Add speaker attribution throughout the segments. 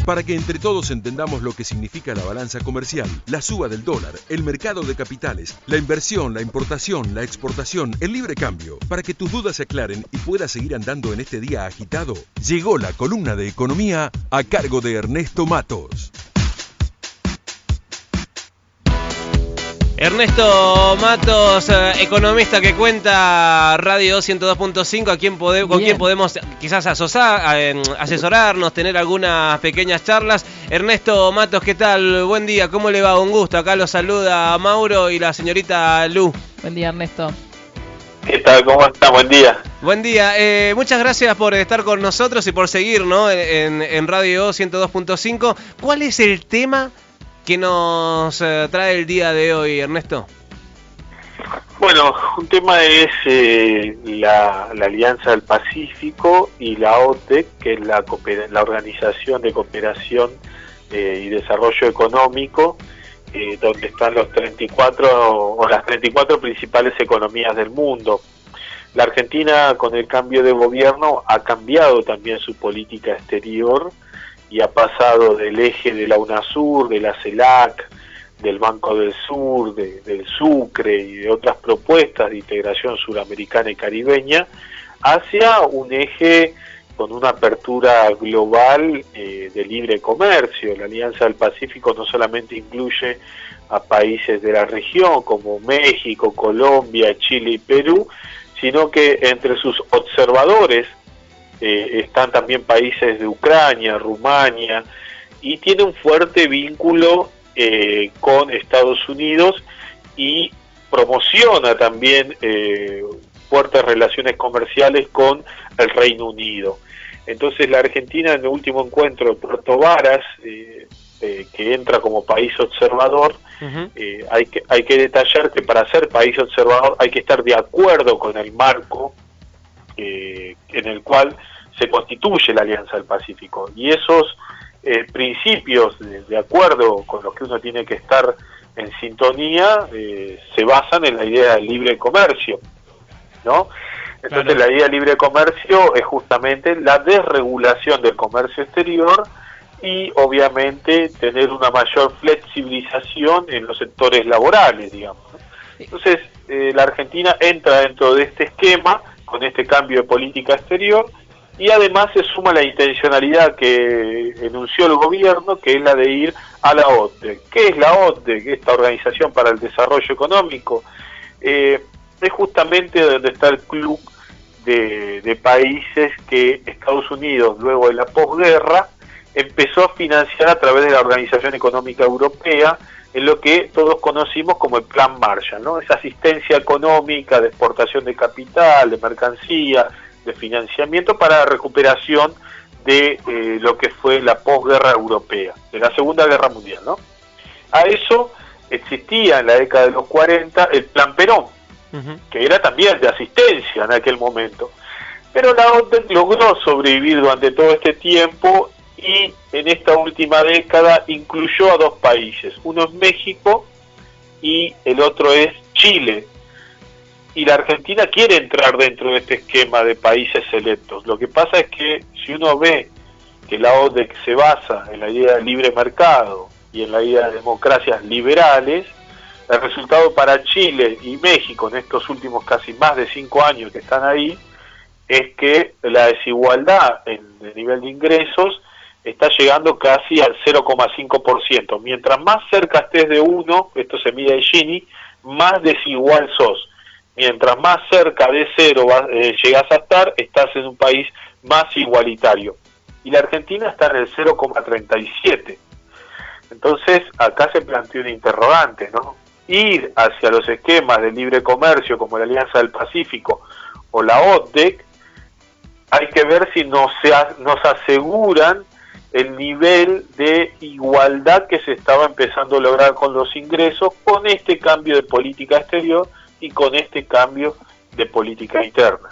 Speaker 1: para que entre todos entendamos lo que significa la balanza comercial, la suba del dólar, el mercado de capitales, la inversión, la importación, la exportación, el libre cambio. Para que tus dudas se aclaren y puedas seguir andando en este día agitado, llegó la columna de economía a cargo de Ernesto Matos.
Speaker 2: Ernesto Matos, economista que cuenta Radio 102.5, con quien podemos quizás asesorarnos, tener algunas pequeñas charlas. Ernesto Matos, ¿qué tal? Buen día, ¿cómo le va? Un gusto. Acá lo saluda Mauro y la señorita Lu.
Speaker 3: Buen día, Ernesto.
Speaker 4: ¿Qué tal? ¿Cómo está? Buen día.
Speaker 2: Buen día. Muchas gracias por estar con nosotros y por seguir, ¿no? en Radio 102.5. ¿Cuál es el tema que nos trae el día de hoy, Ernesto?
Speaker 4: Bueno, un tema es la Alianza del Pacífico y la OTEC, que es la Organización de Cooperación y Desarrollo Económico, donde están las 34 principales economías del mundo. La Argentina, con el cambio de gobierno, ha cambiado también su política exterior y ha pasado del eje de la UNASUR, de la CELAC, del Banco del Sur, del Sucre y de otras propuestas de integración suramericana y caribeña, hacia un eje con una apertura global de libre comercio. La Alianza del Pacífico no solamente incluye a países de la región como México, Colombia, Chile y Perú, sino que entre sus observadores están también países de Ucrania, Rumania, y tiene un fuerte vínculo con Estados Unidos y promociona también fuertes relaciones comerciales con el Reino Unido. Entonces la Argentina, en el último encuentro de Puerto Varas, que entra como país observador, hay que detallar que para ser país observador hay que estar de acuerdo con el marco en el cual se constituye la Alianza del Pacífico, y esos principios de acuerdo con los que uno tiene que estar en sintonía se basan en la idea del libre comercio, ¿no? Entonces La idea del libre comercio es justamente la desregulación del comercio exterior y obviamente tener una mayor flexibilización en los sectores laborales, digamos. Entonces la Argentina entra dentro de este esquema con este cambio de política exterior, y además se suma la intencionalidad que enunció el gobierno, que es la de ir a la OTEC. ¿Qué es la OTEC? Esta Organización para el Desarrollo Económico. Es justamente donde está el club de países que Estados Unidos, luego de la posguerra, empezó a financiar a través de la Organización Económica Europea, en lo que todos conocimos como el Plan Marshall, ¿no? Esa asistencia económica de exportación de capital, de mercancía, de financiamiento para la recuperación de lo que fue la posguerra europea, de la Segunda Guerra Mundial, ¿no? A eso existía en la década de los 40 el Plan Perón, que era también de asistencia en aquel momento. Pero la OTEC logró sobrevivir durante todo este tiempo y en esta última década incluyó a dos países. Uno es México y el otro es Chile. Y la Argentina quiere entrar dentro de este esquema de países selectos. Lo que pasa es que si uno ve que la OTEC se basa en la idea del libre mercado y en la idea de democracias liberales, el resultado para Chile y México en estos últimos casi más de 5 años que están ahí, es que la desigualdad en el nivel de ingresos está llegando casi al 0,5%. Mientras más cerca estés de 1, esto se mide en Gini, más desigual sos. Mientras más cerca de 0 llegas a estar, estás en un país más igualitario. Y la Argentina está en el 0,37. Entonces, acá se plantea un interrogante, ¿no? Ir hacia los esquemas de libre comercio como la Alianza del Pacífico o la OTEC, hay que ver si nos aseguran el nivel de igualdad que se estaba empezando a lograr con los ingresos, con este cambio de política exterior y con este cambio de política interna.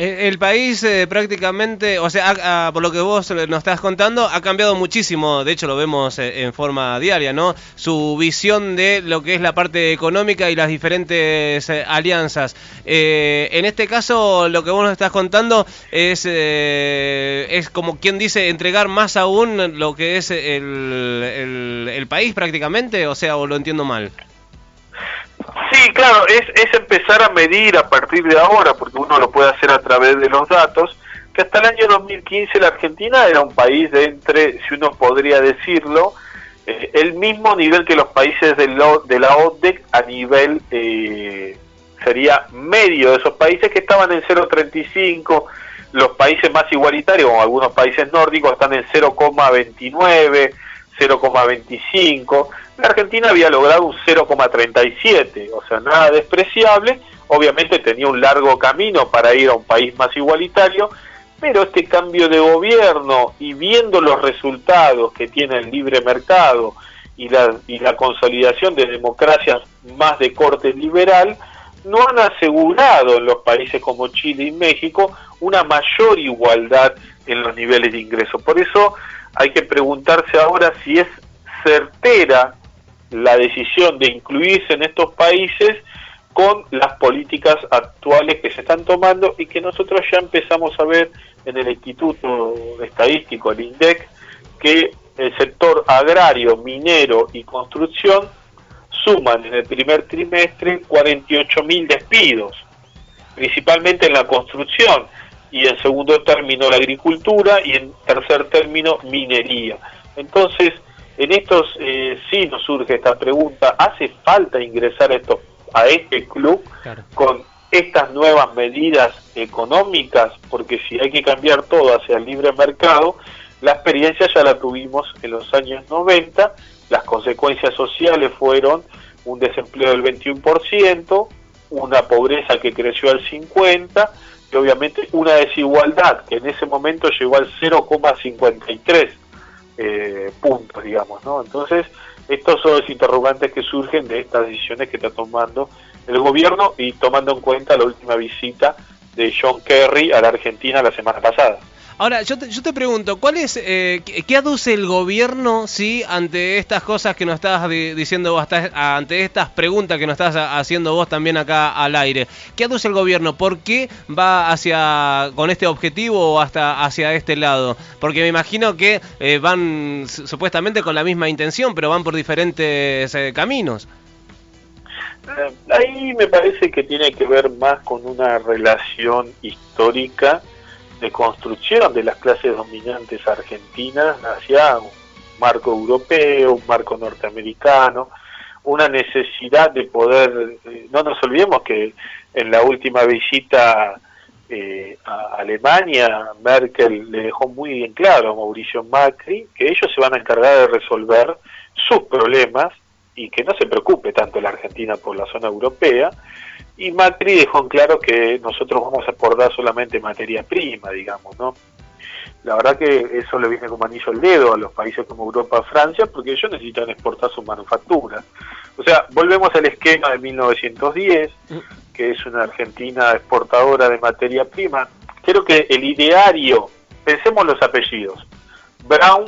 Speaker 2: El país prácticamente, o sea, por lo que vos nos estás contando, ha cambiado muchísimo, de hecho lo vemos en forma diaria, ¿no? Su visión de lo que es la parte económica y las diferentes alianzas. En este caso, lo que vos nos estás contando es como quien dice, entregar más aún lo que es el país prácticamente, o sea, o lo entiendo mal.
Speaker 4: Sí, claro, es empezar a medir a partir de ahora, porque uno lo puede hacer a través de los datos, que hasta el año 2015 la Argentina era un país de entre, si uno podría decirlo, el mismo nivel que los países de la ODEC a nivel, sería medio de esos países que estaban en 0,35, los países más igualitarios, como algunos países nórdicos, están en 0,29, 0,25. La Argentina había logrado un 0,37, o sea, nada despreciable. Obviamente tenía un largo camino para ir a un país más igualitario, pero este cambio de gobierno y viendo los resultados que tiene el libre mercado y la consolidación de democracias más de corte liberal, no han asegurado en los países como Chile y México una mayor igualdad en los niveles de ingreso. Por eso hay que preguntarse ahora si es certera la decisión de incluirse en estos países con las políticas actuales que se están tomando y que nosotros ya empezamos a ver en el Instituto Estadístico, el INDEC, que el sector agrario, minero y construcción suman en el primer trimestre 48.000 despidos, principalmente en la construcción, y en segundo término la agricultura, y en tercer término minería. Entonces, en estos sí nos surge esta pregunta: ¿hace falta ingresar a este club? Claro, con estas nuevas medidas económicas? Porque si hay que cambiar todo hacia el libre mercado, la experiencia ya la tuvimos en los años 90, las consecuencias sociales fueron un desempleo del 21%, una pobreza que creció al 50%, y obviamente una desigualdad que en ese momento llegó al 0,53 puntos, digamos, ¿no? Entonces, estos son los interrogantes que surgen de estas decisiones que está tomando el gobierno y tomando en cuenta la última visita de John Kerry a la Argentina la semana pasada.
Speaker 2: Ahora, yo te pregunto, ¿cuál es, qué aduce el gobierno, sí, ante estas cosas que nos estás diciendo vos, ante estas preguntas que nos estás haciendo vos también acá al aire? ¿Qué aduce el gobierno? ¿Por qué va con este objetivo o hacia este lado? Porque me imagino que van supuestamente con la misma intención, pero van por diferentes caminos.
Speaker 4: Ahí me parece que tiene que ver más con una relación histórica de construcción de las clases dominantes argentinas hacia un marco europeo, un marco norteamericano, una necesidad de poder, no nos olvidemos que en la última visita a Alemania, Merkel le dejó muy bien claro a Mauricio Macri que ellos se van a encargar de resolver sus problemas y que no se preocupe tanto la Argentina por la zona europea. Y Macri dejó en claro que nosotros vamos a aportar solamente materia prima, digamos, ¿no? La verdad que eso le viene como anillo al dedo a los países como Europa, Francia, porque ellos necesitan exportar sus manufacturas. O sea, volvemos al esquema de 1910, que es una Argentina exportadora de materia prima. Creo que el ideario, pensemos los apellidos, Brown,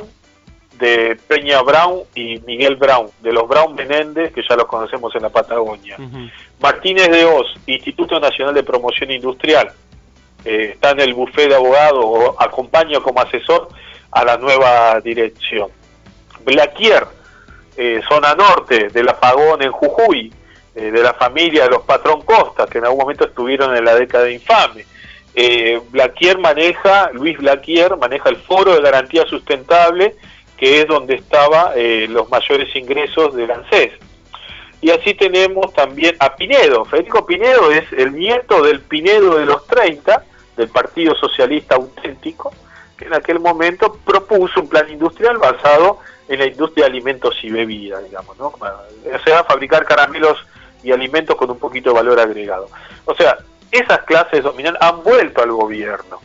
Speaker 4: de Peña Brown y Miguel Brown, de los Brown Menéndez, que ya los conocemos en la Patagonia. Martínez de Oz, Instituto Nacional de Promoción Industrial, está en el bufete de abogados, o acompaña como asesor a la nueva dirección. Blaquier, zona norte, del apagón en Jujuy, de la familia de los Patrón Costa, que en algún momento estuvieron en la década infame. Luis Blaquier maneja el Foro de Garantía Sustentable, que es donde estaba los mayores ingresos del ANSES. Y así tenemos también a Pinedo. Federico Pinedo es el nieto del Pinedo de los 30, del Partido Socialista Auténtico, que en aquel momento propuso un plan industrial basado en la industria de alimentos y bebidas, digamos, ¿no? O sea, fabricar caramelos y alimentos con un poquito de valor agregado. O sea, esas clases dominantes han vuelto al gobierno.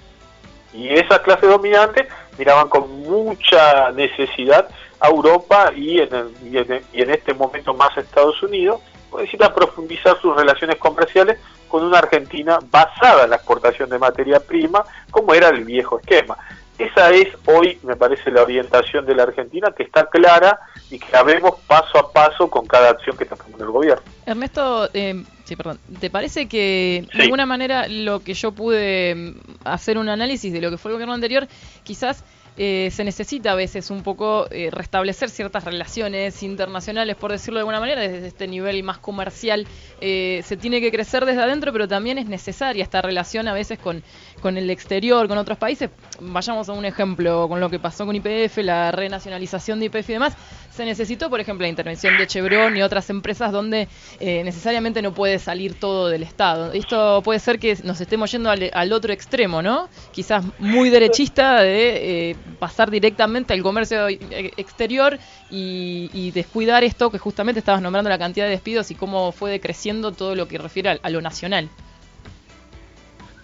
Speaker 4: Y esas clases dominantes miraban con mucha necesidad a Europa y en este momento más a Estados Unidos, necesita profundizar sus relaciones comerciales con una Argentina basada en la exportación de materia prima, como era el viejo esquema. Esa es hoy, me parece, la orientación de la Argentina, que está clara y que la vemos paso a paso con cada acción que está tomando el gobierno.
Speaker 3: Ernesto, ¿te parece que de alguna manera lo que yo pude hacer un análisis de lo que fue el gobierno anterior, quizás se necesita a veces un poco restablecer ciertas relaciones internacionales, por decirlo de alguna manera, desde este nivel más comercial? Se tiene que crecer desde adentro, pero también es necesaria esta relación a veces con el exterior, con otros países. Vayamos a un ejemplo con lo que pasó con YPF, la renacionalización de YPF y demás. Se necesitó, por ejemplo, la intervención de Chevron y otras empresas donde necesariamente no puede salir todo del Estado. Esto puede ser que nos estemos yendo al otro extremo, ¿no? Quizás muy derechista de pasar directamente al comercio exterior y descuidar esto que justamente estabas nombrando, la cantidad de despidos y cómo fue decreciendo todo lo que refiere a lo nacional.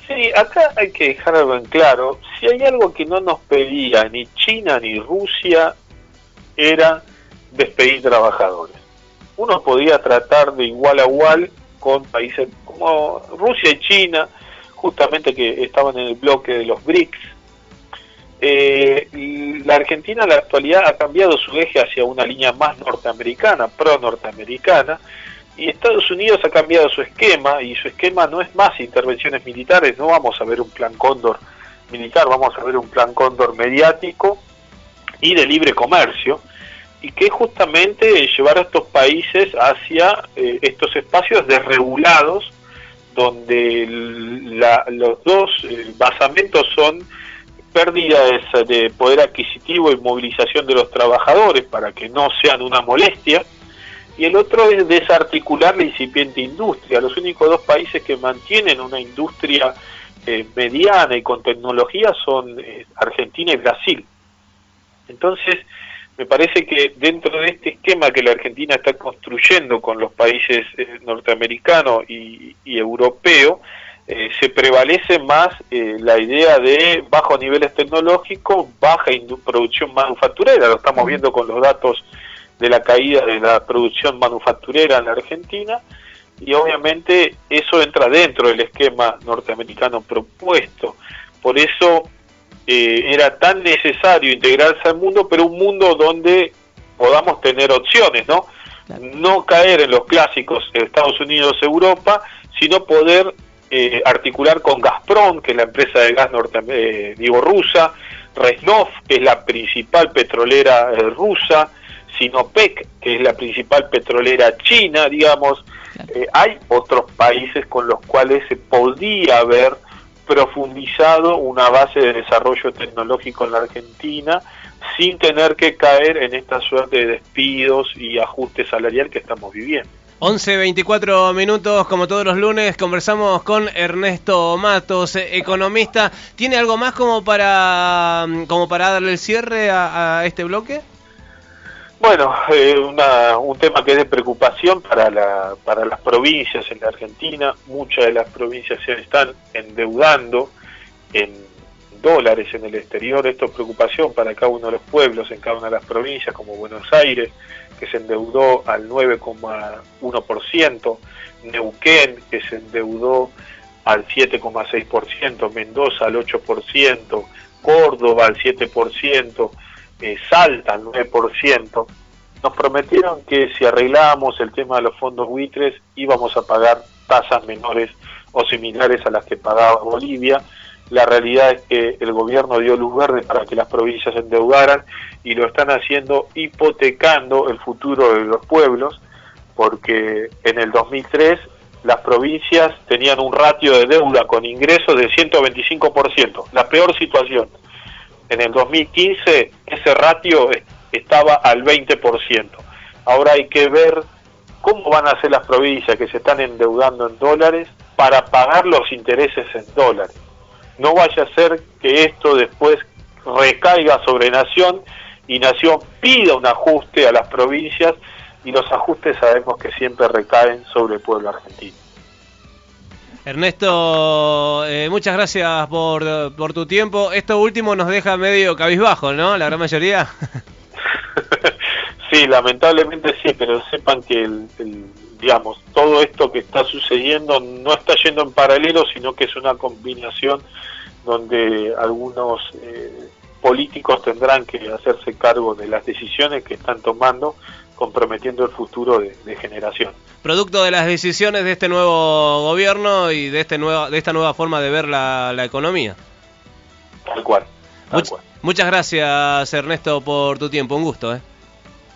Speaker 4: Sí, acá hay que dejar algo en claro. Si hay algo que no nos pedía ni China ni Rusia, era despedir trabajadores. Uno podía tratar de igual a igual con países como Rusia y China, justamente que estaban en el bloque de los BRICS. La Argentina en la actualidad ha cambiado su eje hacia una línea más norteamericana, pro-norteamericana, y Estados Unidos ha cambiado su esquema, y su esquema no es más intervenciones militares. No vamos a ver un plan Cóndor militar, vamos a ver un plan Cóndor mediático y de libre comercio, y que justamente llevar a estos países hacia estos espacios desregulados, donde los dos basamentos son pérdidas de poder adquisitivo y movilización de los trabajadores para que no sean una molestia, y el otro es desarticular la incipiente industria. Los únicos dos países que mantienen una industria mediana y con tecnología son Argentina y Brasil. Entonces, me parece que dentro de este esquema que la Argentina está construyendo con los países norteamericanos y europeo, se prevalece más la idea de bajos niveles tecnológicos, baja producción manufacturera. Lo estamos viendo con los datos de la caída de la producción manufacturera en la Argentina, y obviamente eso entra dentro del esquema norteamericano propuesto. Por eso era tan necesario integrarse al mundo, pero un mundo donde podamos tener opciones, ¿no? No caer en los clásicos Estados Unidos, Europa, sino poder articular con Gazprom, que es la empresa de gas rusa, Resnov, que es la principal petrolera rusa, Sinopec, que es la principal petrolera china, digamos. Hay otros países con los cuales se podía haber profundizado una base de desarrollo tecnológico en la Argentina sin tener que caer en esta suerte de despidos y ajuste salarial que estamos viviendo.
Speaker 2: 11:24 minutos, como todos los lunes, conversamos con Ernesto Matos, economista. ¿Tiene algo más como para darle el cierre a este bloque?
Speaker 4: Bueno, un tema que es de preocupación para las provincias en la Argentina. Muchas de las provincias se están endeudando en dólares en el exterior. Esto es preocupación para cada uno de los pueblos en cada una de las provincias, como Buenos Aires, que se endeudó al 9,1%, Neuquén, que se endeudó al 7,6%, Mendoza al 8%, Córdoba al 7%, Salta al 9%. Nos prometieron que si arreglábamos el tema de los fondos buitres íbamos a pagar tasas menores o similares a las que pagaba Bolivia. La realidad es que el gobierno dio luz verde para que las provincias se endeudaran, y lo están haciendo hipotecando el futuro de los pueblos, porque en el 2003 las provincias tenían un ratio de deuda con ingresos de 125%, la peor situación. En el 2015 ese ratio estaba al 20%. Ahora hay que ver cómo van a hacer las provincias que se están endeudando en dólares para pagar los intereses en dólares. No vaya a ser que esto después recaiga sobre Nación y Nación pida un ajuste a las provincias, y los ajustes sabemos que siempre recaen sobre el pueblo argentino.
Speaker 2: Ernesto, muchas gracias por tu tiempo. Esto último nos deja medio cabizbajo, ¿no? La gran mayoría.
Speaker 4: Sí, lamentablemente sí, pero sepan que el digamos, todo esto que está sucediendo no está yendo en paralelo, sino que es una combinación donde algunos políticos tendrán que hacerse cargo de las decisiones que están tomando, comprometiendo el futuro de generación.
Speaker 2: Producto de las decisiones de este nuevo gobierno y de esta nueva forma de ver la economía.
Speaker 4: Tal cual.
Speaker 2: Muchas gracias, Ernesto, por tu tiempo. Un gusto.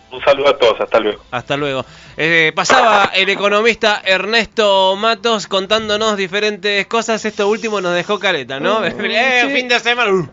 Speaker 4: Un saludo a todos. Hasta luego.
Speaker 2: Hasta luego. Pasaba el economista Ernesto Matos contándonos diferentes cosas. Esto último nos dejó caleta, ¿no?
Speaker 3: Sí.
Speaker 2: Fin de semana.